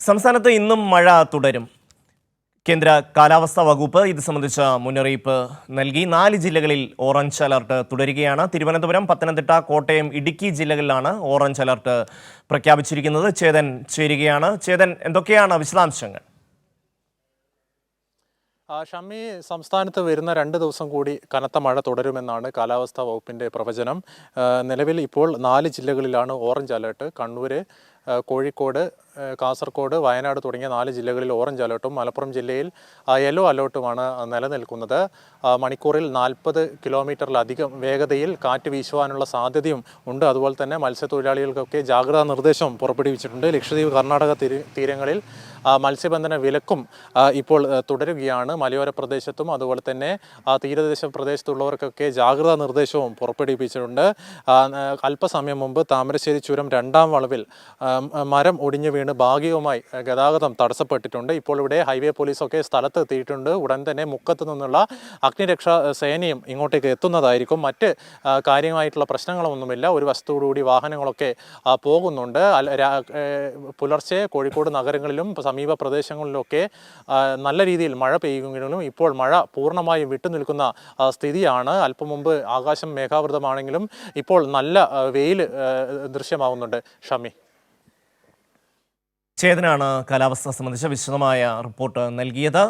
സംസ്ഥാനത്ത് ഇന്നും മഴ തുടരും. കേന്ദ്ര കാലാവസ്ഥാ വകുപ്പ് ഇത് സംബന്ധിച്ച മുന്നറിയിപ്പ് നൽകി. 4 ജില്ലകളിൽ ഓറഞ്ച് അലർട്ട് തുടരുകയാണ്. തിരുവനന്തപുരം, പത്തനംതിട്ട, കോട്ടയം, ഇടുക്കി ജില്ലകളിലാണ് ഓറഞ്ച് അലർട്ട് പ്രഖ്യാപിച്ചിരിക്കുന്നത്. ചേതൻ ചേരുകയാണ്. ചേതൻ, എന്തൊക്കെയാണ് വിശദാംശങ്ങൾ? ഷമ്മി, സംസ്ഥാനത്ത് വരുന്ന 2 ദിവസം കൂടി കനത്ത മഴ തുടരുമെന്നാണ് കാലാവസ്ഥാ വകുപ്പിൻ്റെ പ്രവചനം. നിലവിൽ ഇപ്പോൾ 4 ജില്ലകളിലാണ് ഓറഞ്ച് അലർട്ട്. കണ്ണൂർ, കോഴിക്കോട്, കാസർഗോഡ്, വയനാട് തുടങ്ങിയ 4 ജില്ലകളിൽ ഓറഞ്ച് അലർട്ടും മലപ്പുറം ജില്ലയിൽ യെല്ലോ അലർട്ടുമാണ് നിലനിൽക്കുന്നത്. മണിക്കൂറിൽ 40 കിലോമീറ്ററിലധികം വേഗതയിൽ കാറ്റ് വീശുവാനുള്ള സാധ്യതയും ഉണ്ട്. അതുപോലെ തന്നെ മത്സ്യത്തൊഴിലാളികൾക്കൊക്കെ ജാഗ്രതാ നിർദ്ദേശം പുറപ്പെടുവിച്ചിട്ടുണ്ട്. ലക്ഷദ്വീപ്, കർണാടക തീരങ്ങളിൽ മത്സ്യബന്ധന വിലക്കും ഇപ്പോൾ തുടരുകയാണ്. മലയോര പ്രദേശത്തും അതുപോലെ തന്നെ തീരദേശ പ്രദേശത്തുള്ളവർക്കൊക്കെ ജാഗ്രതാ നിർദ്ദേശവും പുറപ്പെടുവിപ്പിച്ചിട്ടുണ്ട്. അല്പസമയം മുമ്പ് താമരശ്ശേരി ചുരം 2ാം വളവിൽ മരം ഒടിഞ്ഞു വീണ് ഭാഗികമായി ഗതാഗതം തടസ്സപ്പെട്ടിട്ടുണ്ട്. ഇപ്പോൾ ഇവിടെ ഹൈവേ പോലീസൊക്കെ സ്ഥലത്ത് എത്തിയിട്ടുണ്ട്. ഉടൻ തന്നെ മുക്കത്ത് നിന്നുള്ള അഗ്നിരക്ഷാ സേനയും ഇങ്ങോട്ടേക്ക് എത്തുന്നതായിരിക്കും. മറ്റ് കാര്യമായിട്ടുള്ള പ്രശ്നങ്ങളൊന്നുമില്ല. ഒരു വശത്തോടുകൂടി വാഹനങ്ങളൊക്കെ പോകുന്നുണ്ട്. പുലർച്ചെ കോഴിക്കോട് നഗരങ്ങളിലും സമീപ പ്രദേശങ്ങളിലൊക്കെ നല്ല രീതിയിൽ മഴ പെയ്യുമെങ്കിലും ഇപ്പോൾ മഴ പൂർണ്ണമായും വിട്ടുനിൽക്കുന്ന സ്ഥിതിയാണ്. അല്പം മുമ്പ് ആകാശം മേഘാവൃതമാണെങ്കിലും ഇപ്പോൾ നല്ല വെയിൽ ദൃശ്യമാവുന്നുണ്ട്. ഷമി, ചേതനാണ് കാലാവസ്ഥ സംബന്ധിച്ച വിശദമായ റിപ്പോർട്ട് നൽകിയത്.